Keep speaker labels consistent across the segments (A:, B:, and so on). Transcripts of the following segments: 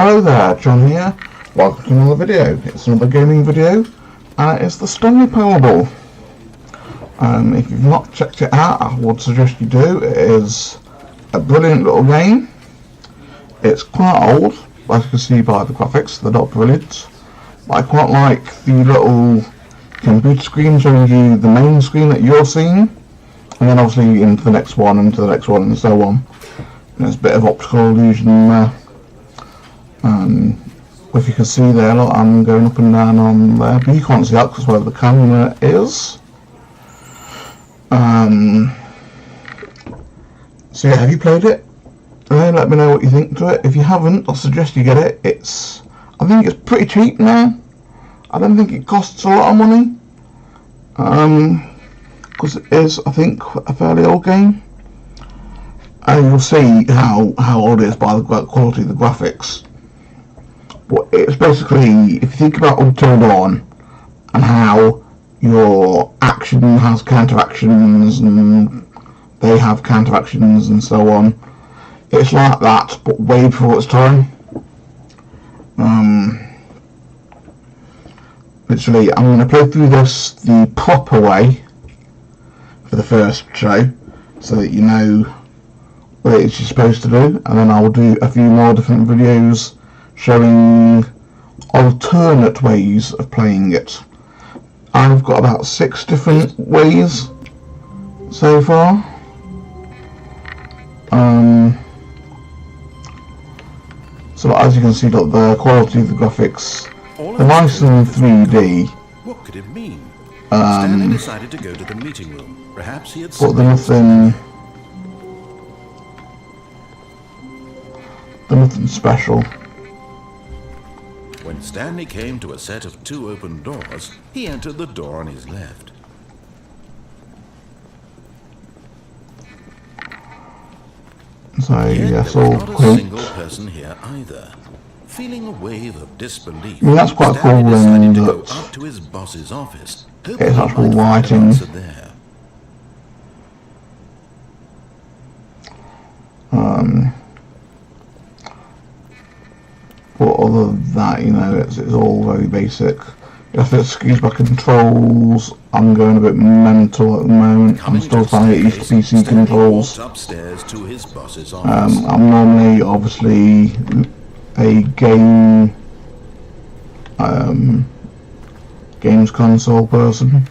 A: Hello there, John here. Welcome to another video. It's another gaming video, and it's the Stanley Parable. If you've not checked it out, I would suggest you do. It is a brilliant little game. It's quite old, as you can see by the graphics. They're not brilliant, but I quite like the little computer screen showing you the main screen that you're seeing, and then obviously into the next one, into the next one, and so on. And there's a bit of optical illusion there. If you can see there, look, I'm going up and down on there, but you can't see that because where the camera is. So yeah, have you played it? Let me know what you think to it. If you haven't, I'll suggest you get it. I think it's pretty cheap now. I don't think it costs a lot of money. Because it is, I think, a fairly old game. And you'll see how old it is by the quality of the graphics. But it's basically, if you think about Until Dawn and how your action has counteractions and they have counteractions and so on, it's like that, but way before its time. Literally, I'm going to play through this the proper way for the first show, so that you know what it is you're supposed to do, and then I'll do a few more different videos showing alternate ways of playing it. I've got about 6 different ways so far. So as you can see, look, the quality of the graphics, they're nice in 3D.
B: What could it mean? Stanley decided to go to the meeting room. Perhaps he had
A: but they're nothing special.
B: When Stanley came to a set of 2 open doors, he entered the door on his left.
A: So yes,
B: there
A: all
B: was not a
A: great.
B: single person here either. Feeling a wave of disbelief,
A: That's quite
B: Stanley
A: cool
B: decided
A: in
B: to go
A: that
B: up to his boss's office.
A: it's actual
B: hoping he might find an
A: writing.
B: answer there.
A: But other than that, you know, it's all very basic. You have to excuse my controls. I'm going a bit mental at the moment. I'm still trying to get used to PC controls.
B: Upstairs to his boss's office.
A: I'm normally, obviously, a games console person.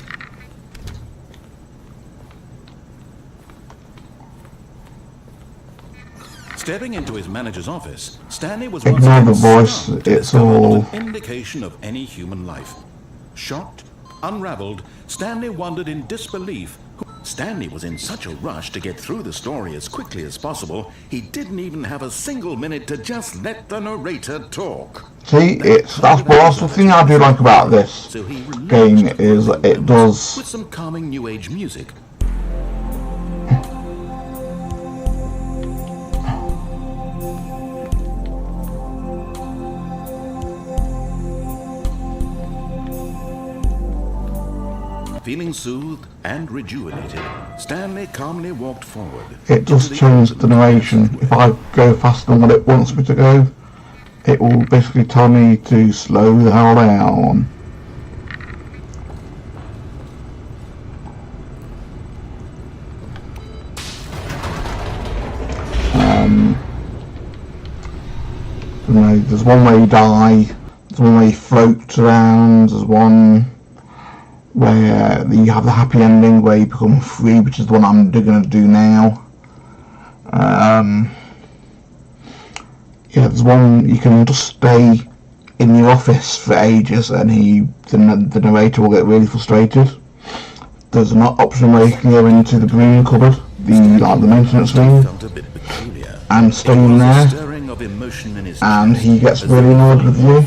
B: Stepping into his manager's office, Stanley was
A: Ignore the
B: once
A: voice,
B: stunned to
A: it's
B: discover
A: all
B: not an indication of any human life. Shocked, unraveled, Stanley wondered in disbelief. Stanley was in such a rush to get through the story as quickly as possible, he didn't even have a single minute to just let the narrator talk.
A: See, that's the thing I do like about this game, is that it does
B: with some calming new age music. Feeling soothed and rejuvenated, Stanley calmly walked forward.
A: It does change the narration. If I go faster than what it wants me to go, it will basically tell me to slow the hell down. You know, there's one where you die, there's one where you float around, there's one where you have the happy ending where you become free, which is the one I'm going to do now. Yeah, there's one you can just stay in your office for ages and the narrator will get really frustrated. There's an option where you can go into the green cupboard, the maintenance room, and stay in there, and he gets really annoyed with you.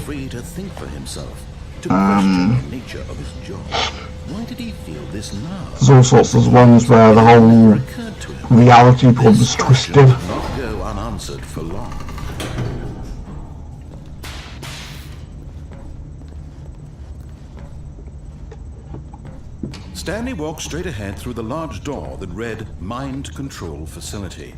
B: Why did he feel this now?
A: There's all sorts of ones where the whole reality becomes twisted.
B: Not go unanswered for long. Stanley walked straight ahead through the large door that read Mind Control Facility.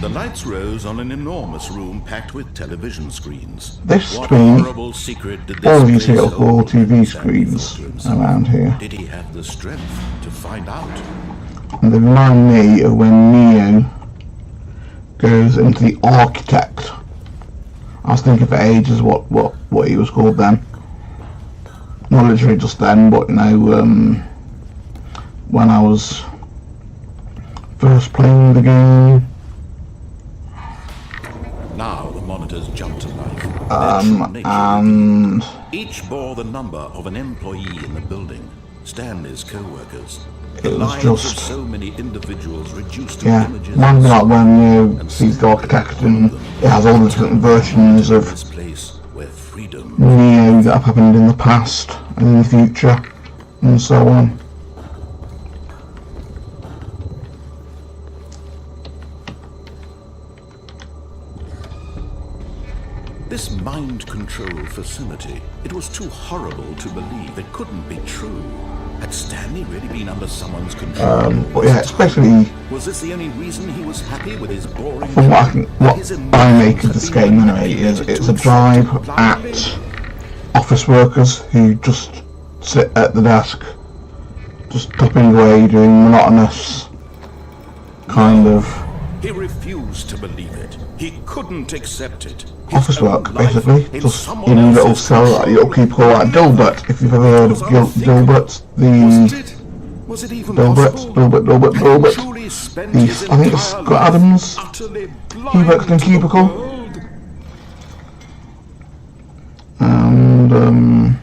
B: The lights rose on an enormous room packed with television screens.
A: This
B: What
A: screen,
B: horrible secret did
A: all
B: this
A: these
B: place
A: little
B: hold?
A: TV
B: Stanley
A: screens
B: thought to himself.
A: around here.
B: Did he have the strength to find out?
A: And they remind me of when Neo goes into the architect. I was thinking for ages what he was called then. Not literally just then, but you know, when I was first playing the game.
B: Now the monitors jumped to life.
A: And
B: each bore the number of an employee in the building, Stanley's co-workers.
A: it
B: The
A: was
B: lives
A: just,
B: of so many individuals reduced to
A: yeah,
B: images.
A: reminds me like when Neo sees the architect and it has all the different versions of
B: This place where freedom.
A: Neo that have happened in the past and in the future and so on.
B: This mind control facility, it was too horrible to believe. It couldn't be true. Had Stanley really been under someone's control?
A: But yeah, especially
B: Was this the only reason he was happy with his boring
A: from
B: job?
A: what I make of this game anyway is it's a drive at office workers who just sit at the desk, just tapping away, doing monotonous kind of
B: He refused to believe it. He couldn't accept it. His
A: office
B: own
A: work,
B: life
A: basically,
B: in
A: just
B: someone
A: in a little
B: else's
A: cell like a little
B: control.
A: cubicle like Dilbert, if you've ever heard of Dilbert,
B: Was it even
A: Dilbert,
B: possible?
A: Dilbert,
B: Truly spent
A: the,
B: his
A: I think it's
B: entire
A: Scott
B: life
A: Adams,
B: utterly
A: he
B: blind
A: works in a
B: to the
A: cubicle,
B: world?
A: and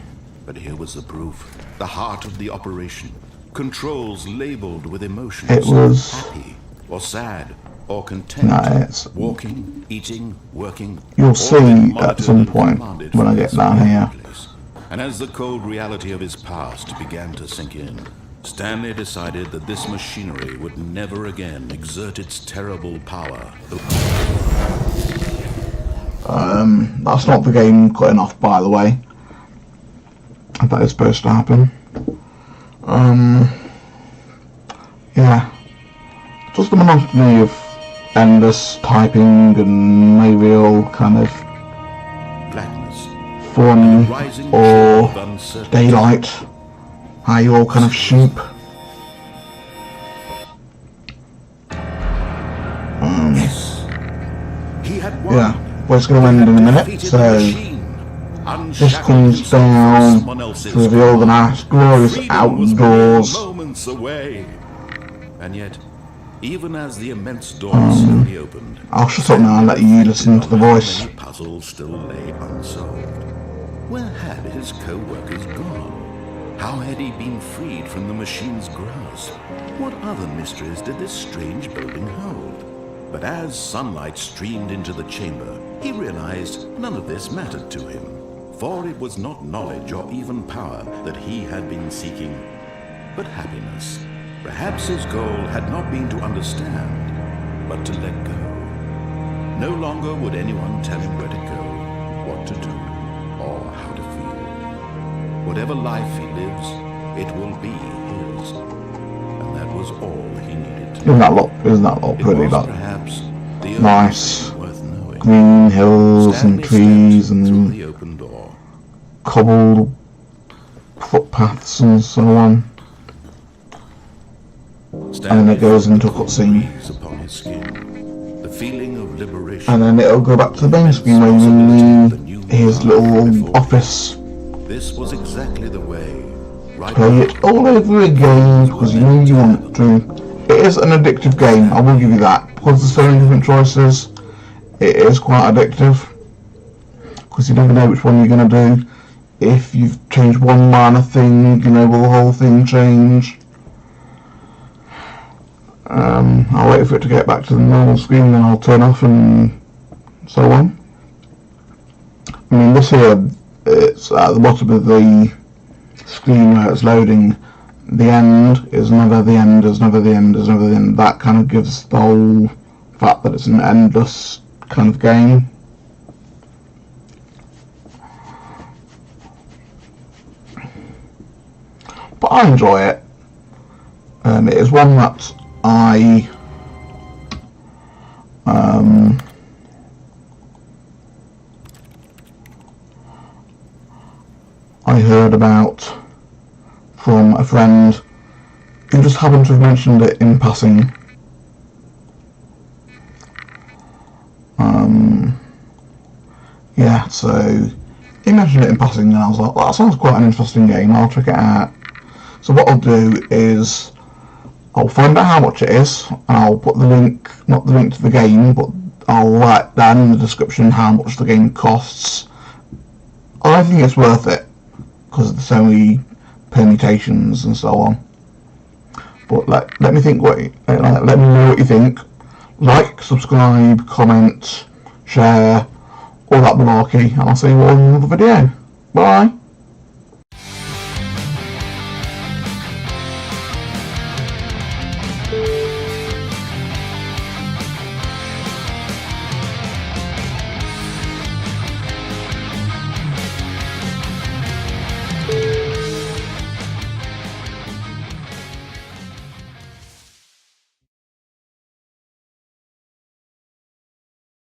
B: But here was the proof. The heart of the operation. Controls labeled with emotions.
A: it was,
B: Happy or sad or content.
A: no, it's,
B: Walking, eating, working.
A: you'll
B: all
A: see
B: been
A: at
B: monitored
A: some
B: and
A: point
B: commanded
A: when I
B: from
A: get
B: this
A: down here.
B: place. And as the cold reality of his past began to sink in, Stanley decided that this machinery would never again exert its terrible power.
A: That's not the game cutting off, by the way. That is supposed to happen. Yeah. Just the monotony of endless typing and no real kind of
B: Blackness,
A: fun
B: rising
A: or
B: chill of uncertainty.
A: daylight. How you all kind of sheep.
B: Yes. He had won.
A: Yeah. Well, it's going to end in a minute, so this comes down to reveal the nice, glorious outdoors.
B: Moments away. And yet, even as the immense door slowly opened,
A: I'll shut up now and let you listen to the voice.
B: many puzzles still lay unsolved. Where had his co-workers gone? How had he been freed from the machine's grasp? What other mysteries did this strange building hold? But as sunlight streamed into the chamber, he realized none of this mattered to him, for it was not knowledge or even power that he had been seeking, but happiness. Perhaps his goal had not been to understand, but to let go. No longer would anyone tell him where to go, what to do, or how to feel. Whatever life he lives, it will be his. And that was all he needed to know.
A: Isn't that lot
B: It
A: pretty?
B: was
A: Like
B: perhaps the only
A: nice
B: thing worth knowing.
A: green hills and
B: Stanley
A: trees
B: stepped through
A: and
B: the open door.
A: cobbled footpaths and so on. And then it goes into a cutscene.
B: Breeze upon his skin. The feeling of liberation.
A: And then it'll go back to the main screen where you see his little office.
B: This was exactly the way. Right
A: Play it all over again because you know you want to. It is an addictive game, I will give you that. Because there's so many different choices, it is quite addictive. Because you never know which one you're going to do. If you've changed one minor thing, you know, will the whole thing change? I'll wait for it to get back to the normal screen, then I'll turn off and so on. I mean, this here, it's at the bottom of the screen where it's loading. The end is never the end, is never the end, is never the end. That kind of gives the whole fact that it's an endless kind of game. But I enjoy it. It is one that I I heard about from a friend who just happened to have mentioned it in passing. Yeah, so he mentioned it in passing and I was like, well, that sounds quite an interesting game, I'll check it out. So what I'll do is I'll find out how much it is and I'll put the link, not the link to the game, but I'll write down in the description how much the game costs. I think it's worth it because there's so many permutations and so on. But let me think let me know what you think. Like, subscribe, comment, share, all that malarkey, and I'll see you all in another video. Bye!